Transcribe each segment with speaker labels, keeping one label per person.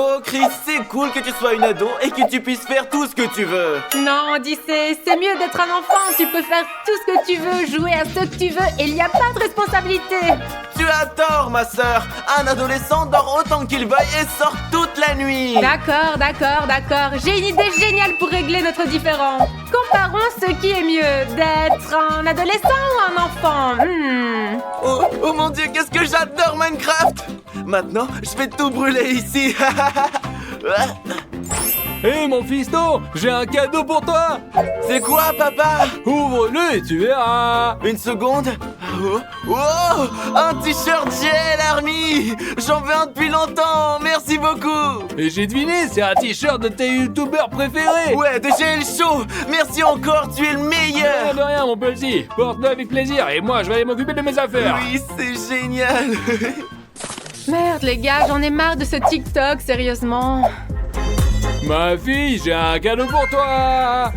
Speaker 1: Oh Chris, c'est cool que tu sois une ado et que tu puisses faire tout ce que tu veux.
Speaker 2: Non, Odyssée, c'est mieux d'être un enfant. Tu peux faire tout ce que tu veux, jouer à ce que tu veux et il n'y a pas de responsabilité.
Speaker 1: Tu as tort, ma sœur. Un adolescent dort autant qu'il veuille et sort toute la nuit.
Speaker 2: D'accord. J'ai une idée géniale pour régler notre différend. Comparons ce qui est mieux, d'être un adolescent ou un enfant.
Speaker 1: Oh mon Dieu, qu'est-ce que j'adore Minecraft. Maintenant, je vais tout brûler ici.
Speaker 3: Hé mon fiston, j'ai un cadeau pour toi.
Speaker 1: C'est quoi, papa?
Speaker 3: Ouvre-le et tu verras.
Speaker 1: Une seconde. Oh, un t-shirt GL Army. J'en veux un depuis longtemps, merci beaucoup.
Speaker 3: Et j'ai deviné, c'est un t-shirt de tes youtubeurs préférés.
Speaker 1: Ouais, de GL Show. Merci encore, tu es le meilleur.
Speaker 3: De rien mon petit, porte-le avec plaisir et moi je vais aller m'occuper de mes affaires.
Speaker 1: Oui, c'est génial.
Speaker 2: Merde les gars, j'en ai marre de ce TikTok, sérieusement.
Speaker 3: Ma fille, j'ai un cadeau pour toi.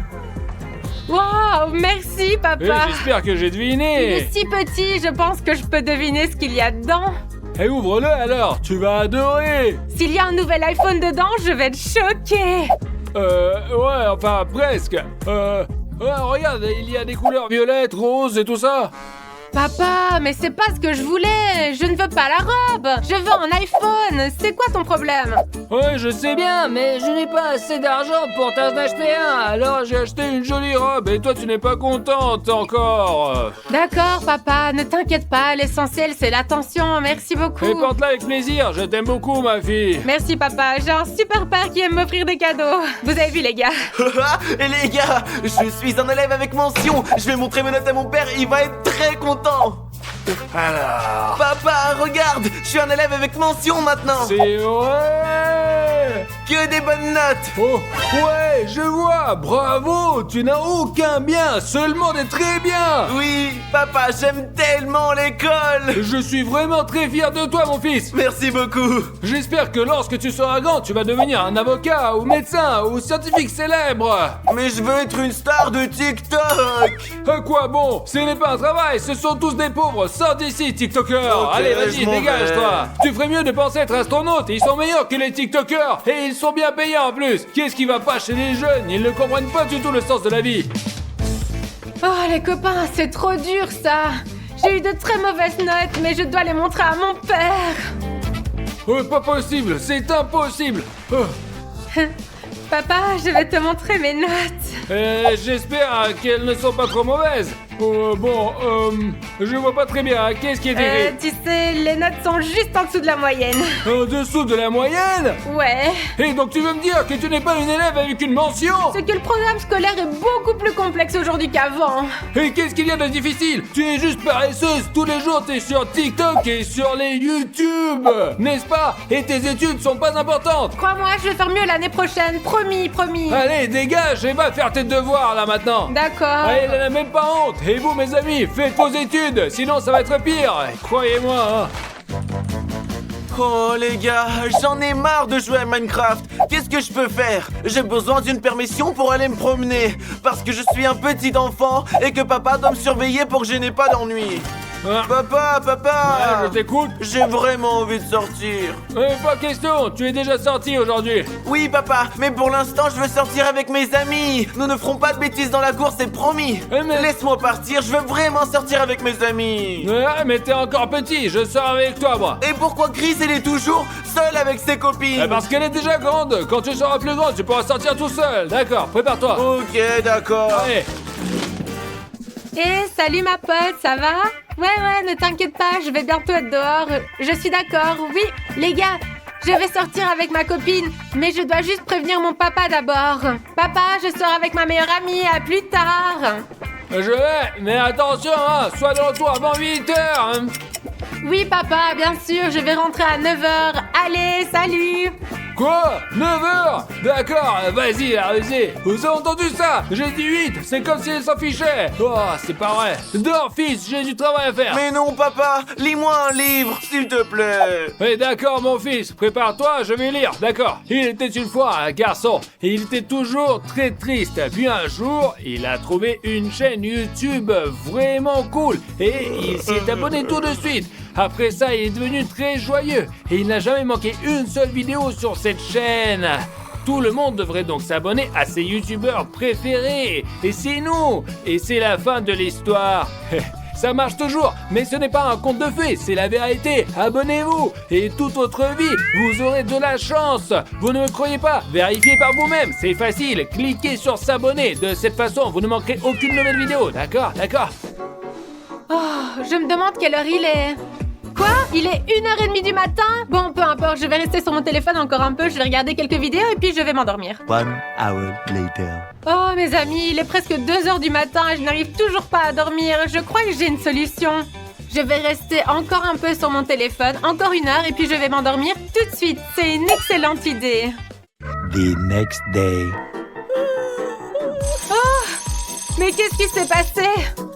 Speaker 2: Wow, merci
Speaker 3: Et
Speaker 2: papa.
Speaker 3: j'espère que j'ai
Speaker 2: Il
Speaker 3: deviné.
Speaker 2: est si petit, je pense que je peux deviner ce qu'il y a dedans.
Speaker 3: Et ouvre-le alors, tu vas adorer.
Speaker 2: S'il y a un nouvel iPhone dedans, je vais être choquée.
Speaker 3: Ouais, enfin presque. Ouais, regarde, il y a des couleurs violettes, roses et tout ça.
Speaker 2: Papa, mais c'est pas ce que je voulais. Je ne veux pas la robe. Je veux un iPhone. C'est quoi ton problème?
Speaker 3: Ouais, je sais bien, mais je n'ai pas assez d'argent pour t'en acheter un. Alors j'ai acheté une jolie robe et toi tu n'es pas contente encore.
Speaker 2: D'accord, papa, ne t'inquiète pas. L'essentiel, c'est l'attention. Merci beaucoup.
Speaker 3: Et porte-la avec plaisir, je t'aime beaucoup ma fille.
Speaker 2: Merci, papa. J'ai un super père qui aime m'offrir des cadeaux. Vous avez vu, les gars?
Speaker 1: Et les gars, je suis un élève avec mention. Je vais montrer mes notes à mon père, il va être très content.
Speaker 3: Alors...
Speaker 1: Papa, regarde, je suis un élève avec mention maintenant.
Speaker 3: C'est ouais.
Speaker 1: Que des bonnes notes.
Speaker 3: Oh, ouais, je vois, bravo, tu n'as aucun bien, seulement des très bien.
Speaker 1: Oui, papa, j'aime tellement l'école.
Speaker 3: Je suis vraiment très fier de toi mon fils.
Speaker 1: Merci beaucoup.
Speaker 3: J'espère que lorsque tu seras grand, tu vas devenir un avocat ou médecin ou scientifique célèbre.
Speaker 1: Mais je veux être une star de TikTok.
Speaker 3: À quoi bon? Ce n'est pas un travail, ce sont tous des pauvres. Sors d'ici, TikTokers.
Speaker 1: Ok,
Speaker 3: Allez,
Speaker 1: je
Speaker 3: vas-y,
Speaker 1: m'en
Speaker 3: dégage-toi. Tu ferais mieux de penser être astronaute. Ils sont meilleurs que les TikTokers. Et ils sont bien payés en plus. Qu'est-ce qui va pas chez les jeunes? Ils ne comprennent pas du tout le sens de la vie.
Speaker 2: Oh, les copains, c'est trop dur, ça. J'ai eu de très mauvaises notes, mais je dois les montrer à mon père.
Speaker 3: Oh, pas possible, c'est impossible. Oh.
Speaker 2: Papa, je vais te montrer mes notes.
Speaker 3: J'espère qu'elles ne sont pas trop mauvaises. Je vois pas très bien. Qu'est-ce qui est écrit?
Speaker 2: Tu sais, les notes sont juste en dessous de la moyenne.
Speaker 3: En dessous de la moyenne?
Speaker 2: Ouais.
Speaker 3: Et donc tu veux me dire que tu n'es pas une élève avec une mention?
Speaker 2: C'est que le programme scolaire est beaucoup plus complexe aujourd'hui qu'avant.
Speaker 3: Et qu'est-ce qu'il y a de difficile? Tu es juste paresseuse. Tous les jours t'es sur TikTok et sur les YouTube, n'est-ce pas? Et tes études sont pas importantes.
Speaker 2: Crois-moi, je vais faire mieux l'année prochaine. Promis.
Speaker 3: Allez, dégage et va faire tes devoirs là maintenant.
Speaker 2: D'accord.
Speaker 3: Allez, elle n'a même pas honte. Et vous mes amis, faites vos études, sinon ça va être pire. Croyez-moi, hein.
Speaker 1: Oh les gars, j'en ai marre de jouer à Minecraft. Qu'est-ce que je peux faire? J'ai besoin d'une permission pour aller me promener. Parce que je suis un petit enfant et que papa doit me surveiller pour que je n'ai pas d'ennui.
Speaker 3: Hein?
Speaker 1: Papa,
Speaker 3: Ouais, je t'écoute.
Speaker 1: j'ai vraiment envie de sortir.
Speaker 3: Pas question, tu es déjà sorti aujourd'hui.
Speaker 1: Oui papa, mais pour l'instant je veux sortir avec mes amis. Nous ne ferons pas de bêtises dans la cour, c'est promis.
Speaker 3: Mais-
Speaker 1: Laisse-moi partir, je veux vraiment sortir avec mes amis.
Speaker 3: Ouais, mais t'es encore petit, je sors avec toi moi.
Speaker 1: Et pourquoi Chris il est toujours seul avec ses copines?
Speaker 3: Parce qu'elle est déjà grande. Quand tu seras plus grande, tu pourras sortir tout seul. D'accord, prépare-toi.
Speaker 1: Ok, d'accord.
Speaker 3: Allez.
Speaker 2: Salut ma pote, ça va? Ouais, ne t'inquiète pas, je vais bientôt être dehors. Je suis d'accord, oui. Les gars, je vais sortir avec ma copine, mais je dois juste prévenir mon papa d'abord. Papa, je sors avec ma meilleure amie, à plus tard.
Speaker 3: Je vais, mais attention, hein, sois de retour avant 8h. Hein.
Speaker 2: Oui papa, bien sûr, je vais rentrer à 9h. Allez, salut.
Speaker 3: Quoi? 9h? D'accord, vas-y, vas-y. Vous avez entendu ça? J'ai dit 8, c'est comme si elle s'en fichait. Oh, c'est pas vrai. Dors, fils, j'ai du travail à faire.
Speaker 1: Mais non papa, lis-moi un livre, s'il te plaît.
Speaker 3: Oui, d'accord, mon fils, prépare-toi, je vais lire, d'accord. Il était une fois un garçon, et il était toujours très triste. Puis un jour, il a trouvé une chaîne YouTube vraiment cool, et il s'y est abonné tout de suite. Après ça, il est devenu très joyeux et il n'a jamais manqué une seule vidéo sur cette chaîne. Tout le monde devrait donc s'abonner à ses youtubeurs préférés. Et c'est nous. Et c'est la fin de l'histoire. Ça marche toujours, mais ce n'est pas un conte de fées, c'est la vérité. Abonnez-vous et toute votre vie, vous aurez de la chance. Vous ne me croyez pas? Vérifiez par vous-même, c'est facile. Cliquez sur s'abonner. De cette façon, vous ne manquerez aucune nouvelle vidéo. D'accord?
Speaker 2: Oh, je me demande quelle heure il est. Quoi? Il est 1h30 du matin? Bon, peu importe, je vais rester sur mon téléphone encore un peu, je vais regarder quelques vidéos et puis je vais m'endormir.
Speaker 4: 1 hour later.
Speaker 2: Oh, mes amis, il est presque 2h du matin et je n'arrive toujours pas à dormir. Je crois que j'ai une solution. Je vais rester encore un peu sur mon téléphone, encore 1 heure et puis je vais m'endormir tout de suite. C'est une excellente idée.
Speaker 4: The next day.
Speaker 2: Mais qu'est-ce qui s'est passé?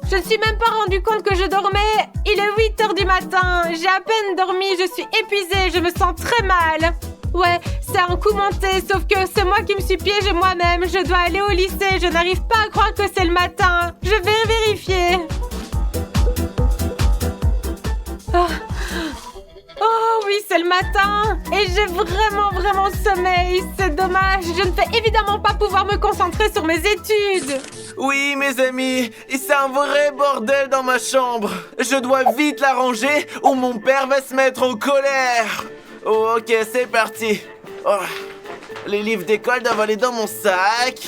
Speaker 2: Je ne suis même pas rendu compte que je dormais. Il est 8h du matin. J'ai à peine dormi. Je suis épuisée. Je me sens très mal. Ouais, c'est un coup monté. Sauf que c'est moi qui me suis piégée moi-même. Je dois aller au lycée. Je n'arrive pas à croire que c'est le matin. Je vais vérifier. Oh oui, c'est le matin. Et j'ai vraiment sommeil. C'est dommage. Je ne vais évidemment pas pouvoir me concentrer sur mes études.
Speaker 1: Oui, mes amis, c'est un vrai bordel dans ma chambre. Je dois vite la ranger ou mon père va se mettre en colère. Oh, ok, c'est parti. Oh, les livres d'école doivent aller dans mon sac.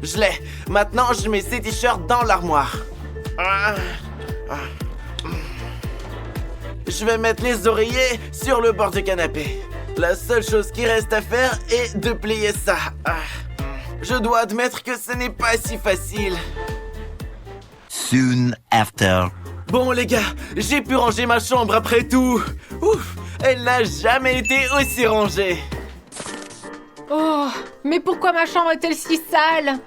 Speaker 1: Je l'ai. Maintenant, je mets ces t-shirts dans l'armoire. Je vais mettre les oreillers sur le bord du canapé. La seule chose qui reste à faire est de plier ça. Je dois admettre que ce n'est pas si facile.
Speaker 4: Soon after.
Speaker 1: Bon les gars, j'ai pu ranger ma chambre après tout. Ouf, elle n'a jamais été aussi rangée.
Speaker 2: Oh, mais pourquoi ma chambre est-elle si sale?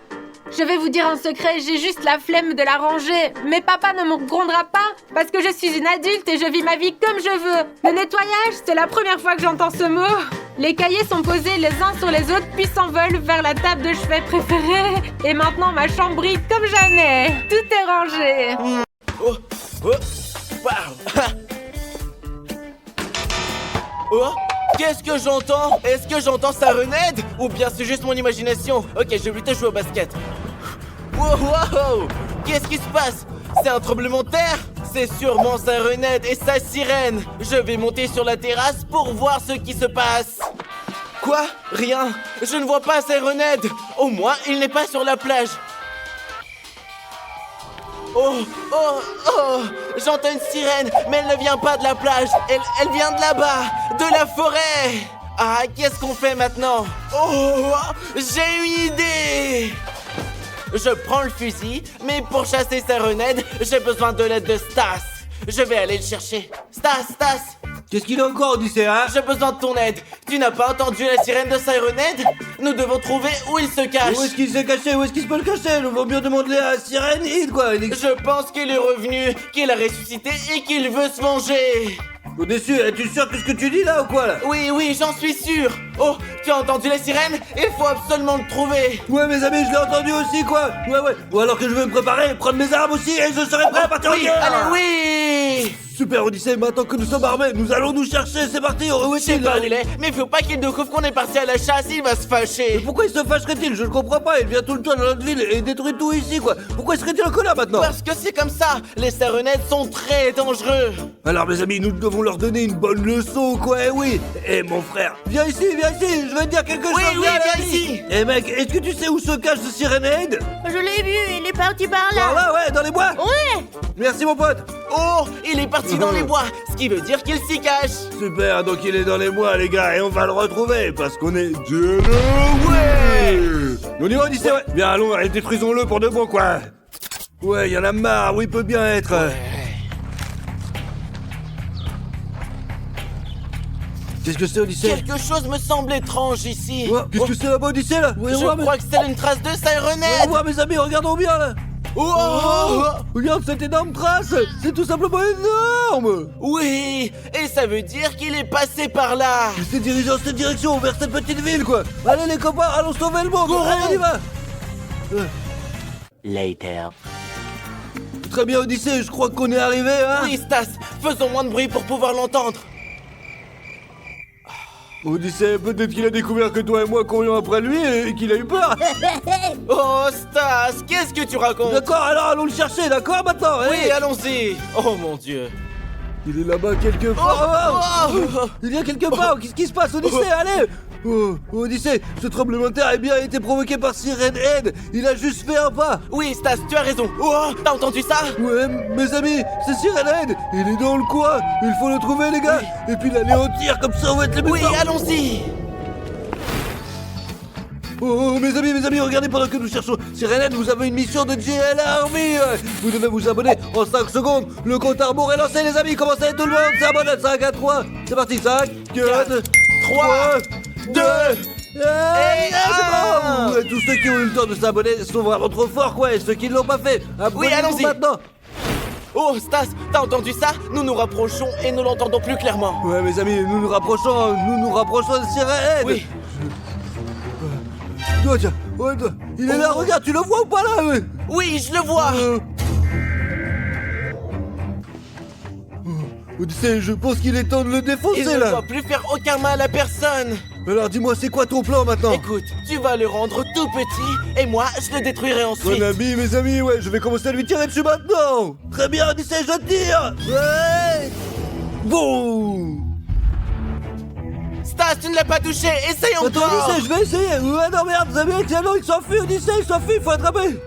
Speaker 2: Je vais vous dire un secret, j'ai juste la flemme de la ranger. Mais papa ne me grondera pas parce que je suis une adulte et je vis ma vie comme je veux. Le nettoyage, c'est la première fois que j'entends ce mot. Les cahiers sont posés les uns sur les autres puis s'envolent vers la table de chevet préférée. Et maintenant, ma chambre brille comme jamais. Tout est rangé.
Speaker 1: Wow. Oh, qu'est-ce que j'entends? Est-ce que j'entends sa renède? Ou bien c'est juste mon imagination? Ok, je vais plutôt jouer au basket. Wow. Qu'est-ce qui se passe? C'est un tremblement de terre? C'est sûrement sa renède et sa sirène. Je vais monter sur la terrasse pour voir ce qui se passe. Quoi? Rien. Je ne vois pas sa renède. Au moins, il n'est pas sur la plage. Oh, j'entends une sirène, mais elle ne vient pas de la plage. Elle vient de là-bas, de la forêt. Ah, qu'est-ce qu'on fait maintenant? Oh, j'ai une idée. Je prends le fusil, mais pour chasser sa renède, j'ai besoin de l'aide de Stas. Je vais aller le chercher. Stas.
Speaker 5: Qu'est-ce qu'il a encore, Odyssée, hein?
Speaker 1: J'ai besoin de ton aide. Tu n'as pas entendu la sirène de Sirenhead? Nous devons trouver où il se cache.
Speaker 5: Où est-ce qu'il s'est caché? Où est-ce qu'il se peut le cacher? Nous vaut mieux demander à Sirenhead, quoi.
Speaker 1: Je pense qu'il est revenu, qu'il a ressuscité et qu'il veut se venger.
Speaker 5: Odyssée, es-tu sûr que ce que tu dis là ou quoi là?
Speaker 1: Oui, j'en suis sûr. Oh, tu as entendu la sirène? Il faut absolument le trouver.
Speaker 5: Ouais, mes amis, je l'ai entendu aussi, quoi. Ouais. Ou alors que je vais me préparer, prendre mes armes aussi et je serai prêt à partir en
Speaker 1: Oui,
Speaker 5: guerre.
Speaker 1: allez, oui.
Speaker 5: Super, Odyssée, maintenant que nous sommes armés, nous allons nous chercher, c'est parti. Où
Speaker 1: Je sais
Speaker 5: est-il
Speaker 1: pas
Speaker 5: là?
Speaker 1: où il est, mais faut pas qu'il découvre qu'on est parti à la chasse, il va se fâcher.
Speaker 5: Pourquoi il se fâcherait-il? Je ne comprends pas, il vient tout le temps dans notre ville et détruit tout ici, quoi. Pourquoi serait-il en colère maintenant?
Speaker 1: Parce que c'est comme ça, les Sirenhead sont très dangereux.
Speaker 5: Alors mes amis, nous devons leur donner une bonne leçon, quoi, oui. Eh mon frère, viens ici, je vais te dire quelque chose.
Speaker 1: Oui, viens
Speaker 5: ami.
Speaker 1: ici.
Speaker 5: Eh mec, est-ce que tu sais où se cache ce Sirenhead?
Speaker 6: Je l'ai vu, il est parti par là.
Speaker 5: Par là, ouais, dans les bois.
Speaker 6: Ouais.
Speaker 5: Merci mon pote.
Speaker 1: Oh, il est parti dans les bois, ce qui veut dire qu'il s'y cache.
Speaker 5: Super, donc il est dans les bois les gars, et on va le retrouver, parce qu'on est ouais. On y va Odyssée, ouais. Bien allons, allez, détruisons-le pour de bon, quoi. Ouais, y en a marre, où il peut bien être. Qu'est-ce que c'est Odyssée?
Speaker 1: Quelque chose me semble étrange ici.
Speaker 5: Ouais, qu'est-ce que c'est là-bas Odyssée là?
Speaker 1: Je crois que c'est une trace de Sirenhead.
Speaker 5: Ouais, mes amis, regardons bien là.
Speaker 1: Oh,
Speaker 5: regarde cette énorme trace. C'est tout simplement énorme.
Speaker 1: oui, et ça veut dire qu'il est passé par là.
Speaker 5: Il s'est dirigé dans cette direction, vers cette petite ville quoi. Allez les copains, allons sauver le monde.
Speaker 1: Courons.
Speaker 5: Allez, on y va.
Speaker 4: Later.
Speaker 5: très bien Odyssée, je crois qu'on est arrivé, hein.
Speaker 1: Oui, Stas, faisons moins de bruit pour pouvoir l'entendre.
Speaker 5: Odyssée, peut-être qu'il a découvert que toi et moi courions après lui et qu'il a eu peur.
Speaker 1: Oh, Stas, qu'est-ce que tu racontes?
Speaker 5: D'accord, alors allons le chercher, d'accord maintenant.
Speaker 1: Oui, allons-y. Oh mon Dieu.
Speaker 5: Il est là-bas quelque part.
Speaker 1: Oh.
Speaker 5: Il y a quelque part. Qu'est-ce qui se passe, Odyssée? Allez. Odyssée, ce tremblement de terre a bien été provoqué par Sirenhead. Il a juste fait un pas.
Speaker 1: Oui, Stas, tu as raison. Oh, t'as entendu ça?
Speaker 5: Ouais, mes amis, c'est Sirenhead. Il est dans le coin. Il faut le trouver, les gars. Et puis l'anéantir, comme ça on va être les
Speaker 1: Oui,
Speaker 5: mutants.
Speaker 1: allons-y.
Speaker 5: Oh, mes amis, regardez pendant que nous cherchons Sirenhead, vous avez une mission de JL Army. Vous devez vous abonner en 5 secondes. Le compte à rebours est lancé, les amis. Commencez tout le monde. S'abonne à 5 à 3. C'est parti, 5, 4,
Speaker 1: 3, 2,
Speaker 5: et c'est bon. Tous ceux qui ont eu le temps de s'abonner sont vraiment trop forts, quoi. Et ceux qui ne l'ont pas fait, abonnez-vous
Speaker 1: allons-y.
Speaker 5: maintenant.
Speaker 1: Oh, Stas, t'as entendu ça? Nous nous rapprochons et nous l'entendons plus clairement.
Speaker 5: Ouais, mes amis, nous nous rapprochons de Sirenhead.
Speaker 1: Oui.
Speaker 5: Oh, tiens, il est là, regarde, tu le vois ou pas là?
Speaker 1: Oui, je le vois.
Speaker 5: Odyssée, je pense qu'il est temps de le
Speaker 1: Il
Speaker 5: défoncer
Speaker 1: ne
Speaker 5: là.
Speaker 1: doit plus faire aucun mal à personne.
Speaker 5: Alors dis-moi, c'est quoi ton plan maintenant?
Speaker 1: Écoute, tu vas le rendre tout petit et moi, je le détruirai ensuite.
Speaker 5: Mon ami, mes amis, ouais, je vais commencer à lui tirer dessus maintenant. Très bien, Odyssée, je tire. Ouais. Boum.
Speaker 1: Stas, tu ne l'as pas touché. Essaye
Speaker 5: Attends,
Speaker 1: encore.
Speaker 5: Odyssée, je vais essayer. Ouais, non, merde, vous avez excellent, il s'enfuit, Odyssée, il s'enfuit, il faut attraper.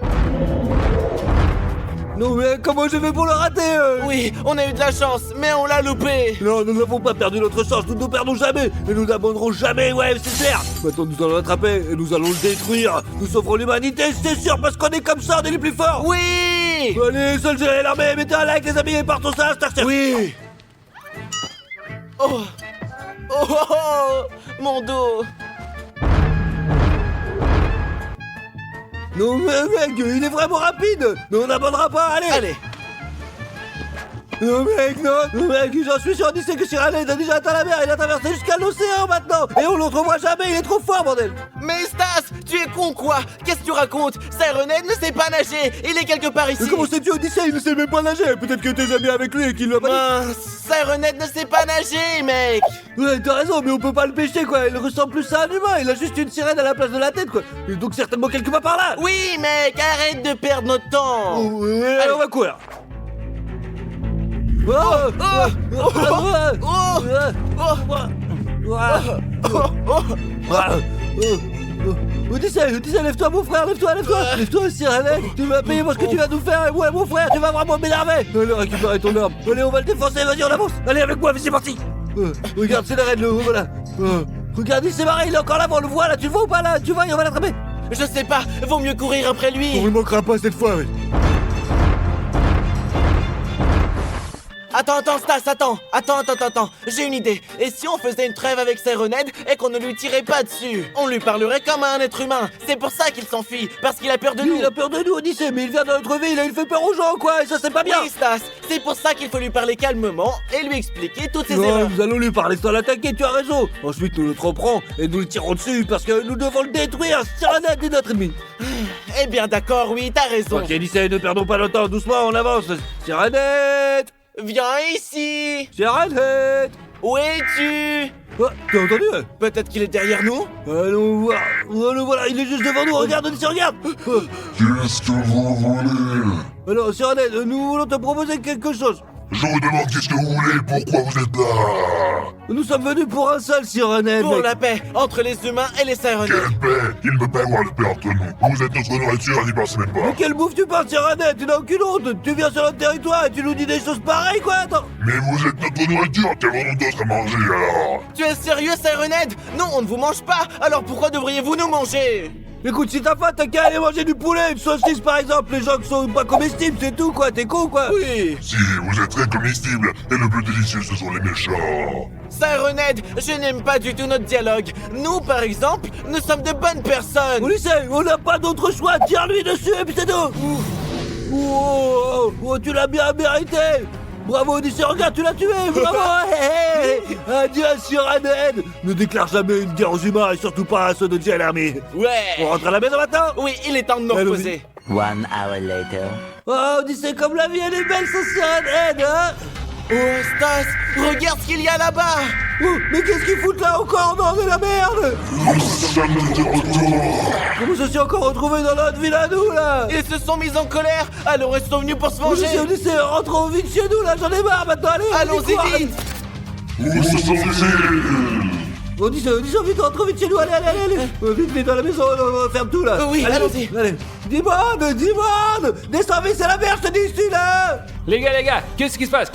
Speaker 5: Non, mais comment je vais pour le rater?
Speaker 1: Oui, on a eu de la chance, mais on l'a loupé.
Speaker 5: Non, nous n'avons pas perdu notre chance, nous ne perdons jamais. Et nous n'abandonnerons jamais, ouais, c'est clair. Maintenant, nous allons l'attraper et nous allons le détruire. Nous sauverons l'humanité, c'est sûr, parce qu'on est comme ça, on est les plus forts.
Speaker 1: Oui.
Speaker 5: Allez, seul gérer l'armée, mettez un like, les amis, et partons ça,
Speaker 1: Oui. Oh. Oh, oh, oh. Mon dos.
Speaker 5: Non, mais mec, il est vraiment rapide. Mais on n'abandonnera pas, allez.
Speaker 1: Allez.
Speaker 5: Non, mec, non, mec, j'en suis sûr, Odyssée que Sirenhead a déjà atteint la mer, il a traversé jusqu'à l'océan maintenant. Et on le retrouvera jamais, il est trop fort, bordel.
Speaker 1: Mais Stas, tu es con quoi? Qu'est-ce que tu racontes? Sirenhead ne sait pas nager. Il est quelque part ici.
Speaker 5: Mais comment sais-tu, Odyssée? Il ne sait même pas nager. Peut-être que t'es ami avec lui et qu'il l'a pas dit.
Speaker 1: Mince, Sirenhead ne sait pas nager, mec.
Speaker 5: Ouais, t'as raison, mais on peut pas le pêcher, quoi. Il ressemble plus à un humain. Il a juste une sirène à la place de la tête, quoi. Il est donc certainement quelque part par là.
Speaker 1: Oui, mec, arrête de perdre notre temps.
Speaker 5: Ouais,
Speaker 1: Allez.
Speaker 5: on va courir. Odyssée, lève-toi, mon frère, lève-toi, Sirenhead. Tu vas payer pour ce que tu vas nous faire. Ouais, mon frère, tu vas vraiment m'énerver. Allez, récupérer ton arme. Allez, on va le défoncer, vas-y, on avance. Allez, avec moi, c'est parti. Regarde, c'est la reine, voilà. Regarde, il s'est barré, il est encore là, on le voit, là, tu le vois ou pas, là? Tu vois, on va l'attraper.
Speaker 1: Je sais pas, vaut mieux courir après lui.
Speaker 5: On ne manquera pas cette fois, oui.
Speaker 1: Attends, Stas, attends. J'ai une idée. Et si on faisait une trêve avec Sirenhead et qu'on ne lui tirait pas dessus? On lui parlerait comme à un être humain. C'est pour ça qu'il s'enfuit, parce qu'il a peur de nous.
Speaker 5: Il a peur de nous, Odyssée, mais il vient dans notre ville et il fait peur aux gens, quoi, et ça c'est pas bien.
Speaker 1: Oui, Stas, c'est pour ça qu'il faut lui parler calmement et lui expliquer toutes ses
Speaker 5: Non,
Speaker 1: erreurs.
Speaker 5: nous allons lui parler sans l'attaquer, tu as raison. Ensuite, nous le tromperons et nous le tirons dessus parce que nous devons le détruire. Sirenhead est notre ennemi.
Speaker 1: Eh bien d'accord, oui, t'as raison.
Speaker 5: Ok, Odyssée, ne perdons pas le temps, doucement, on avance. Sirenhead.
Speaker 1: Viens ici.
Speaker 5: Sirenhead.
Speaker 1: Où es-tu?
Speaker 5: Oh, t'as entendu?
Speaker 1: Peut-être qu'il est derrière nous?
Speaker 5: Allons voir. Oh, le voilà, il est juste devant nous, regarde, Odyssée, regarde.
Speaker 7: Qu'est-ce que vous voulez?
Speaker 5: Alors, Sirenhead, nous voulons te proposer quelque chose.
Speaker 7: Je vous demande qu'est-ce que vous voulez, pourquoi vous êtes là?
Speaker 5: Nous sommes venus pour un seul, Sirenhead,
Speaker 1: Pour
Speaker 5: mec.
Speaker 1: la paix entre les humains et les Sirenhead.
Speaker 7: Quelle paix! Il ne peut pas y avoir de paix entre nous. Vous êtes notre nourriture, n'y pensez même
Speaker 5: Mais
Speaker 7: pas.
Speaker 5: quelle bouffe tu parles, Sirenhead? Tu n'as aucune honte. Tu viens sur notre territoire et tu nous dis des choses pareilles, quoi. Attends.
Speaker 7: Mais vous êtes notre nourriture, qu'avons-nous d'autre à manger alors?
Speaker 1: Tu es sérieux, Sirenhead? Non, on ne vous mange pas. Alors pourquoi devriez-vous nous manger?
Speaker 5: Écoute, si t'as faim, t'as qu'à aller manger du poulet, une saucisse par exemple. Les gens qui sont pas comestibles, c'est tout, quoi. T'es con, quoi.
Speaker 1: Oui.
Speaker 7: Si, vous êtes très comestibles, et le plus délicieux, ce sont les méchants.
Speaker 1: Sirenhead, je n'aime pas du tout notre dialogue. Nous, par exemple, nous sommes de bonnes personnes.
Speaker 5: Odyssée, on n'a pas d'autre choix. Tire-lui dessus et puis c'est tout. Oh, tu l'as bien mérité. Bravo, Odyssée, regarde, tu l'as tué. Bravo. Adieu, Sirenhead. Ne déclare jamais une guerre aux humains et surtout pas à ceux de JL Army.
Speaker 1: Ouais.
Speaker 5: On rentre à la maison maintenant.
Speaker 1: Oui, il est temps de nous
Speaker 5: Allons-y.
Speaker 1: reposer.
Speaker 4: 1 hour later.
Speaker 5: Oh, Odyssée, comme la vie, elle est belle sans sirène, hein?
Speaker 1: Oh, Stas, regarde ce qu'il y a là-bas.
Speaker 5: Oh, mais qu'est-ce qu'ils foutent là encore? Non, mais la merde!
Speaker 7: Nous sommes de retour.
Speaker 5: Comment je suis encore retrouvé dans notre ville à nous, là?
Speaker 1: Ils se sont mis en colère, alors ils sont venus pour se venger.
Speaker 5: Odyssée, rentrons vite chez nous, là, j'en ai marre maintenant, allez!
Speaker 1: Allons-y
Speaker 5: cours,
Speaker 1: vite.
Speaker 7: Où se sont-ils?
Speaker 5: Odyssée, vite, rentre vite chez nous, allez! Vite, dans la maison, ferme tout, là!
Speaker 1: Oui,
Speaker 5: allez,
Speaker 1: allons-y.
Speaker 5: Allez! Dimon! Descends vite, c'est la merde, je te dis ici, là!
Speaker 3: Les gars, qu'est-ce qui se passe?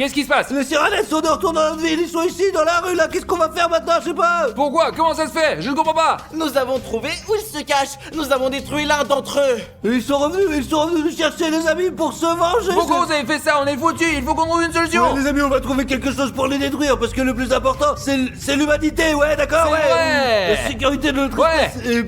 Speaker 5: Les sirènes sont de retour dans notre ville, ils sont ici, dans la rue, là! Qu'est-ce qu'on va faire maintenant, je sais pas!
Speaker 3: Pourquoi? Comment ça se fait? Je ne comprends pas!
Speaker 1: Nous avons trouvé où ils se cachent. Nous avons détruit l'un d'entre eux.
Speaker 5: Ils sont revenus nous chercher, les amis, pour se venger!
Speaker 3: Pourquoi vous avez fait ça? On est foutus! Il faut qu'on trouve une solution!
Speaker 5: Ouais, les amis, on va trouver quelque chose pour les détruire, parce que le plus important, c'est l'humanité, ouais, d'accord,
Speaker 3: C'est
Speaker 5: ouais!
Speaker 3: vrai.
Speaker 5: La sécurité de notre
Speaker 3: Ouais.
Speaker 5: espèce est